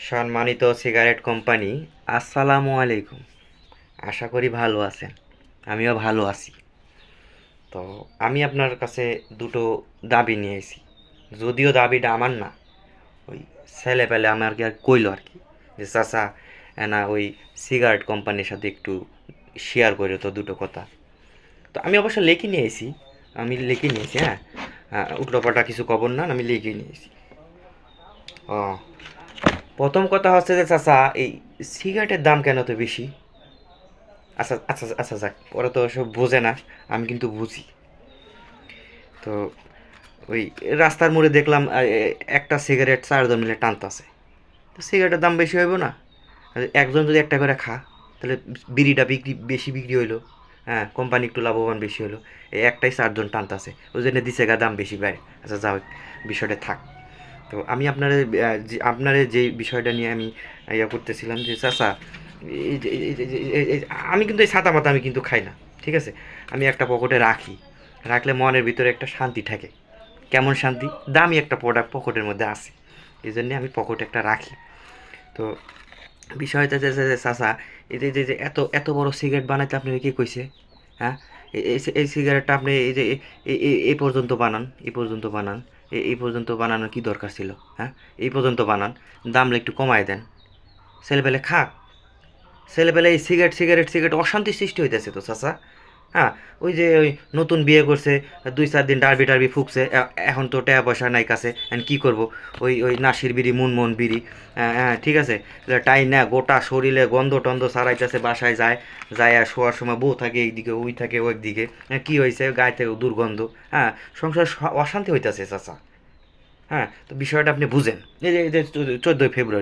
সম্মানিত cigarette company, আসসালামু আলাইকুম। আশা করি ভালো আছেন। আমিও ভালো আছি। তো আমি আপনার কাছে দুটো দাবি নিয়ে এসেছি। যদিও দাবিটা আমার না, ওই ছেলে পেলে আমার কি আর কইলো আর কি, যে চাচা না ওই সিগারেট কোম্পানির সাথে একটু শেয়ার করে তো দুটো কথা। তো আমি অবশ্য লিখে নিয়ে এসেছি। হ্যাঁ। উল্টোপাল্টা কিছু খবর না, আমি লিখে নিয়ে এসেছি। ও, প্রথম কথা হচ্ছে যে চাচা, এই সিগারেটের দাম কেন তো বেশি? আচ্ছা আচ্ছা আচ্ছা, যাক, ওরা তো সব বোঝে না, আমি কিন্তু বুঝি। তো ওই রাস্তার মোড়ে দেখলাম একটা সিগারেট 4 জন মিলে টানতাছে। তো সিগারেটের দাম বেশি হইব না? আর একজন যদি একটা করে খা, তাহলে বিড়িটা বেশি বিক্রি হইলো। হ্যাঁ, কোম্পানি একটু লাভবান বেশি হলো। এই একটাই 4 জন টানতাছে, ওই জন্য দিছে গা দাম বেশি বাড়ে। আচ্ছা যাও, বিষয়টা থাক। তো আমি আপনারে যে বিষয়টা নিয়ে আমি ইয়া করতেছিলাম যে চাচা, আমি কিন্তু এই ছাতা মাথা আমি কিন্তু খাই না, ঠিক আছে? আমি একটা পকেটে রাখি, রাখলে মনের ভিতরে একটা শান্তি থাকে। কেমন শান্তি? দামি একটা প্রোডাক্ট পকেটের মধ্যে আছে, এই জন্যে আমি পকেটে একটা রাখি। তো বিষয়টা যে চাচা, এই যে যে যে এত এত বড় সিগারেট বানাইতে আপনি কে কইছে? হ্যাঁ, এই সিগারেটটা আপনি এই যে এই পর্যন্ত বানান, এই পর্যন্ত বানানোর কি দরকার ছিল? হ্যাঁ, এই পর্যন্ত বানান, দামটা একটু কমায় দেন, ছেলেপেলে খাক। ছেলেপেলে এই সিগারেট অশান্তি সৃষ্টি হইতেছে তো চাচা। হ্যাঁ, ওই যে ওই নতুন বিয়ে করছে, 2-4 দিন টারবি ফুকছে, এখন তো টাকা পয়সা নাই কাছে, এখন কী করবো? ওই নাসির বিড়ি, মুনমুন বিড়ি, হ্যাঁ ঠিক আছে, টাই না গোটা শরীরে গন্ধ টন্ধ সারাইতেছে, বাসায় যায় আর শোয়ার সময় বউ থাকে এইদিকে, ওই থাকে ওই দিকে, কী হয়েছে, গায়ে থেকে দুর্গন্ধ। হ্যাঁ, সংসার অশান্তি হইতেছে চাচা। হ্যাঁ, তো বিষয়টা আপনি বুঝেন। এই যে 14ই ফেব্রুয়ারি